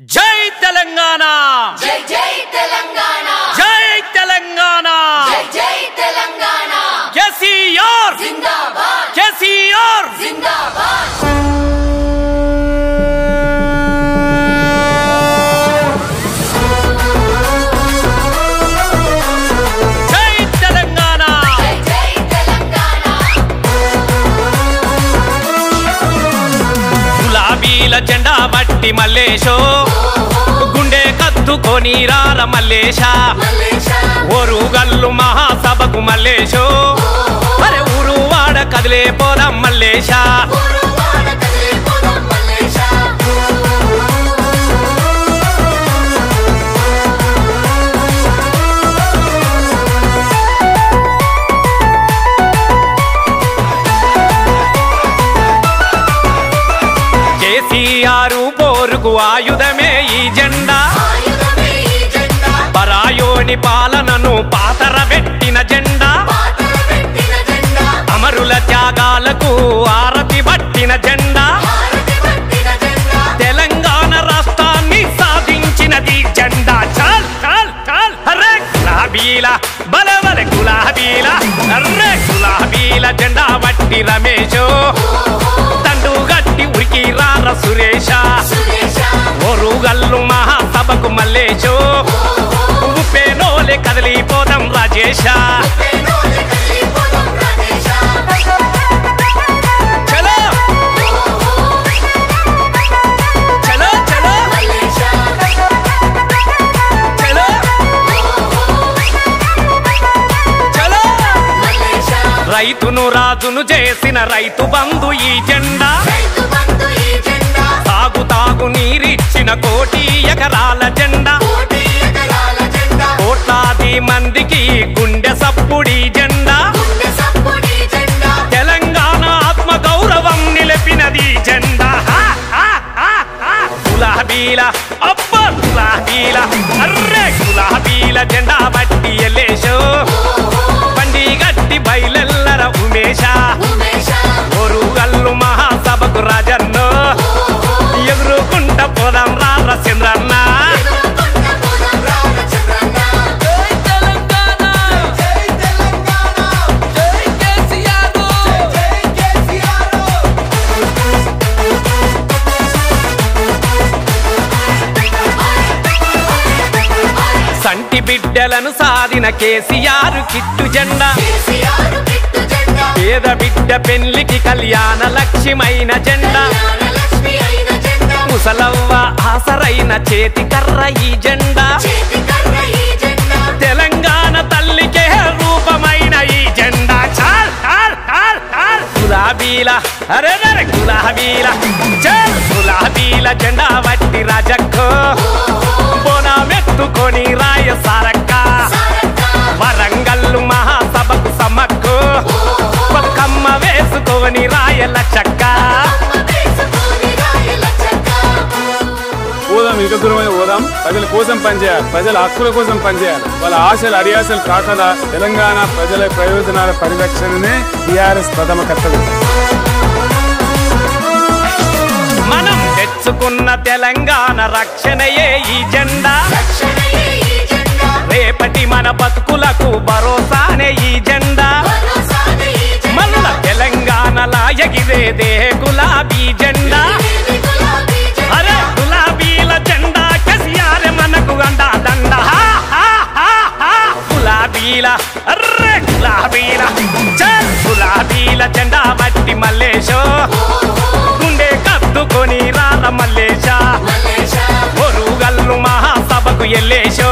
జై తెలంగాణ జై జై తెలంగాణ జై తెలంగాణ జై జై తెలంగాణ కేసీఆర్ జిందాబాద్ కేసీఆర్ జిందాబాద్ జై తెలంగాణ జై జై తెలంగాణ గులాబీల జెండా బట్టి మల్లేశో గుండె కత్తుకొని రార మల్లేశ మల్లేశ ఓరుగల్లు మహాసభకు మల్లేశో అరే ఊరు వాడ కదిలే పోదాం మల్లేశ గురువాడ కదిలే పోదాం మల్లేశ కేసీఆర్ పోరుకు ఆయుధమే ఈ జెండా ఆయుధమే ఈ జెండా పరాయోని పాలనను పాతరబెట్టిన జెండా పాతర పెట్టిన జెండా అమరుల త్యాగాలకు ఆరతి పట్టిన జెండా భారతి పట్టిన జెండా తెలంగాణ రాష్ట్రాన్ని సాధించినది జెండా చాల్ చాల్ చాల్ అరే గులాబీల బలబల గులాబీల అర్రే గులాబీల జెండా బట్టి రమేశో తండు గట్టి ఉరికి రార సురేష సురేశ ఓరుగల్లు మహాసభకు మల్లేశో ఉప్పేనోలే కదిలిపోదాం రాజేశ పేనోలే కదిలే పోదాం రాజేశ చలో చలో చలో మల్లేశ చలో చలో మల్లేశ రైతును రాజును చేసిన రైతు బంధు ఈ జెండా రైతు బంధు ఈ జెండా తాగు నీరిచ్చిన కోటి ఎకరాల జెండా కోటి ఎకరాల జెండా కోట్లాది మందికి గుండె సప్పుడి జెండా గుండె సప్పుడి జెండా తెలంగాణ ఆత్మ గౌరవం నిలిపినది జెండా హా, హా, హా, హా. గులాబీల అబ్బ గులాబీల అర్రే గులాబీల జెండా బట్టి ఎల్లేశో బండి గట్టి బయలెల్లర ఉమేశ ఉమేశ ఓరుగల్లు మహాసభకు రాజన్నో ఎదురుకుంట పోదాం రార చంద్రన్న ఎదురుకొండ పోదాం రార చంద్రన్న జై తెలంగాణ జై తెలంగాణ జై కేసీఆర్ జై కేసీఆర్ సంటి బిడ్డలను సాధిన కేసీఆర్ కిట్టు జెండా కేసీఆర్ కిట్టు జెండా పేద బిడ్డ పెళ్లికి కళ్యాణ లక్ష్యమైన జెండా కళ్యాణ లక్ష్మి అయిన జెండా ముసలవ్వ ఆసరైన చేతి కర్ర ఈ జెండా చేతి కర్ర ఈ జెండా తెలంగాణ తల్లికే రూపమైన ఈ జెండా చాల్ చాల్ చాల్ చాల్ గులాబీల అరే అరే గులాబీల చాల్ గులాబీల జెండా వట్టి రాజక్కో బోనామెత్తుకొని రాయ సారక్క సారక్క వరంగల్లు మహాసభకు సమ్మక్కు పక్కమ్మ వేసుకొని రాయల చక్క అమ్మ వేసుకొని రాయల చక్క పోదాం ఇంకా దూరమైన పోదాం ప్రజల కోసం పనిచేయాలి ప్రజల హక్కుల కోసం పనిచేయాలి వాళ్ళ ఆశలు అడియాసలు కాకుండా తెలంగాణ ప్రజల ప్రయోజనాల పరిరక్షణనే టీఆర్ఎస్ ప్రథమ కర్తవ్యం. మనం తెచ్చుకున్న తెలంగాణ రక్షణయే ఈ జెండా రక్షణయే ఈ జెండా రేపటి మన బతుకులకు భరోసానే ఈ జెండా భరోసానే ఈ జెండా మల్ల తెలంగాణలా ఎగిరేదే గులాబీ జెండా ఇది గులాబీ జెండా అరే గులాబీల జెండా కేసీఆర్ మనకు అండా దండ హా, హా, హా, హా. గులాబీల అర్రే గులాబీల చల్ గులాబీల జెండా బట్టి మల్లేశో గుండె కత్తుకొని రార మల్లేశ మల్లేశ ఓరుగల్లు మహాసభకు ఎల్లేశో